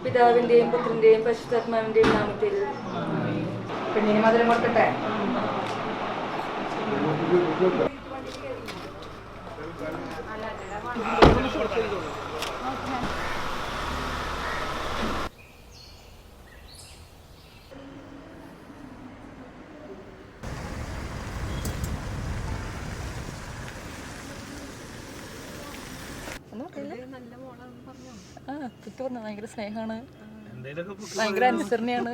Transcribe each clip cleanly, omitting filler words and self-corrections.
പിതാവിന്റെയും പുത്രന്റെയും പരിശുദ്ധാത്മാവിന്റെയും നാമത്തിൽ. പെണ്ണിന് മധുരം കൊടുക്കട്ടെ. ഭയങ്കര സ്നേഹമാണ്, ഭയങ്കര അനുസരണയാണ്.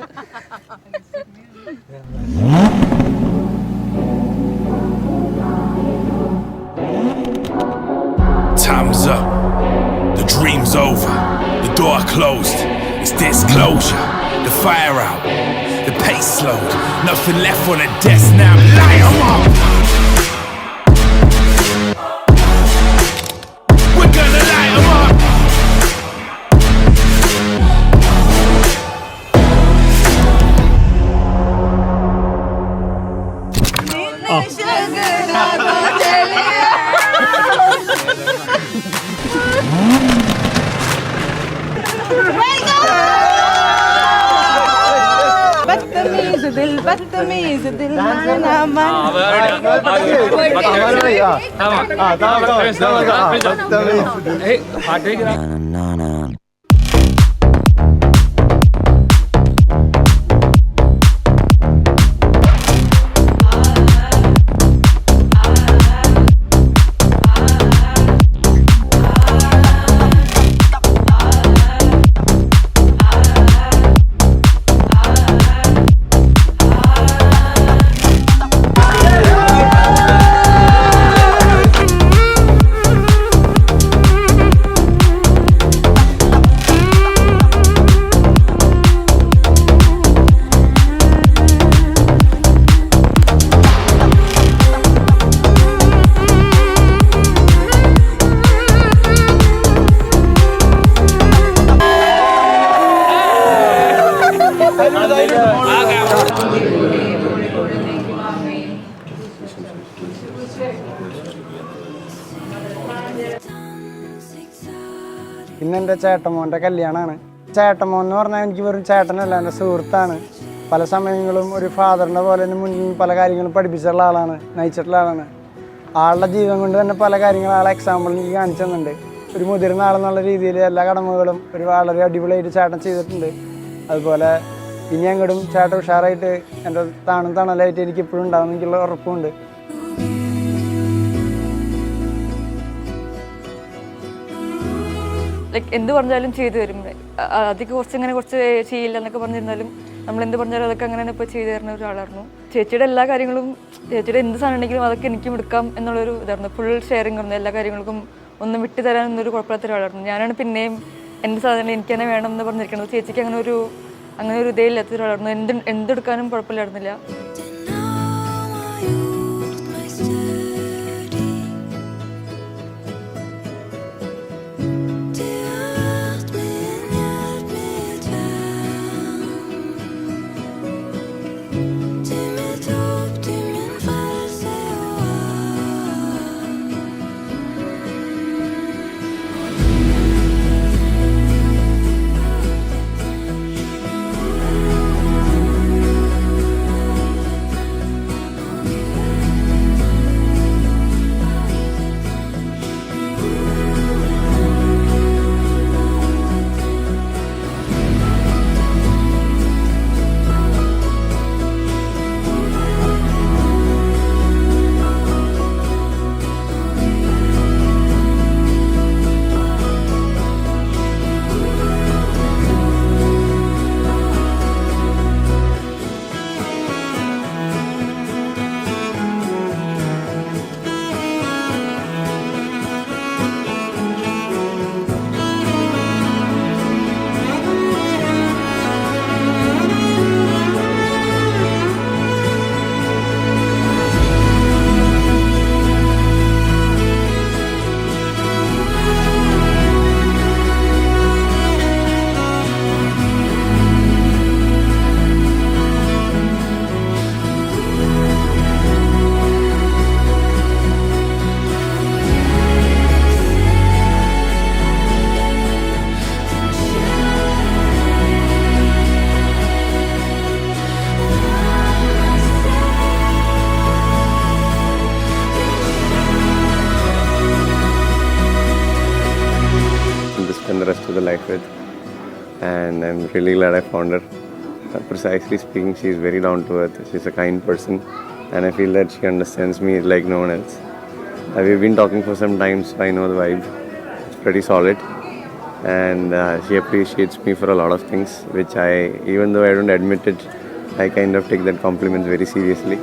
Time's up, the dream's over, the door closed, it's disclosure, the fire out, the pace slowed, nothing left on the desk now, light 'em up. We're gonna light 'em up. बदतमीज दिल माना मन ഇന്നെൻ്റെ ചേട്ടമോൻ്റെ കല്യാണമാണ്. ചേട്ടമോൻ എന്ന് പറഞ്ഞാൽ എനിക്ക് വെറും ചേട്ടനല്ല, എൻ്റെ സുഹൃത്താണ്. പല സമയങ്ങളും ഒരു ഫാദറിൻ്റെ പോലെ തന്നെ മുന്നിൽ പല കാര്യങ്ങളും പഠിപ്പിച്ചിട്ടുള്ള ആളാണ്, നയിച്ചിട്ടുള്ള ആളാണ്. ആളുടെ ജീവിതം കൊണ്ട് തന്നെ പല കാര്യങ്ങളും ആളെ എക്സാമ്പിൾ എനിക്ക് കാണിച്ചു തന്നിട്ടുണ്ട്. ഒരു മുതിർന്ന ആളെന്നുള്ള രീതിയിൽ എല്ലാ കടമകളും വളരെ അടിപൊളിയായിട്ട് ചേട്ടൻ ചെയ്തിട്ടുണ്ട്. അതുപോലെ ഇനി അങ്ങോട്ടും ചേട്ടൻ ഉഷാറായിട്ട് എൻ്റെ താണും തണലായിട്ട് എനിക്ക് എപ്പോഴും ഉണ്ടാകും എനിക്കുള്ള ഉറപ്പുണ്ട്. ലൈക്ക് എന്ത് പറഞ്ഞാലും ചെയ്തു തരും. അതൊക്കെ കുറച്ച് ചെയ്യില്ല എന്നൊക്കെ പറഞ്ഞിരുന്നാലും നമ്മൾ എന്ത് പറഞ്ഞാലും അതൊക്കെ അങ്ങനെ ഇപ്പോൾ ചെയ്തു തരുന്ന ഒരാളായിരുന്നു. ചേച്ചിയുടെ എല്ലാ കാര്യങ്ങളും, ചേച്ചിയുടെ എന്ത് സാധനം ഉണ്ടെങ്കിലും അതൊക്കെ എനിക്കും എടുക്കാം എന്നുള്ളൊരു ഇതായിരുന്നു. ഫുൾ ഷെയറിങ് ആയിരുന്നു. എല്ലാ കാര്യങ്ങൾക്കും ഒന്നും വിട്ടു തരാനൊന്നൊരു കുഴപ്പമില്ലാത്ത ഒരാളായിരുന്നു. ഞാനാണ് പിന്നെയും എൻ്റെ സാധനം എനിക്ക് തന്നെ വേണം എന്ന് പറഞ്ഞിരിക്കുന്നത്. ചേച്ചിക്ക് അങ്ങനെ ഒരു ഇതേ ഇല്ലാത്ത ഒരാളായിരുന്നു. എന്തെടുക്കാനും കുഴപ്പമില്ലായിരുന്നില്ല. the rest of the life with. And I'm really glad I found her. Precisely speaking, she's very down to earth. She's a kind person, and I feel that she understands me like no one else. We've been talking for some time, so I know the vibe. It's pretty solid, and she appreciates me for a lot of things, which even though I don't admit it, I kind of take that compliments very seriously.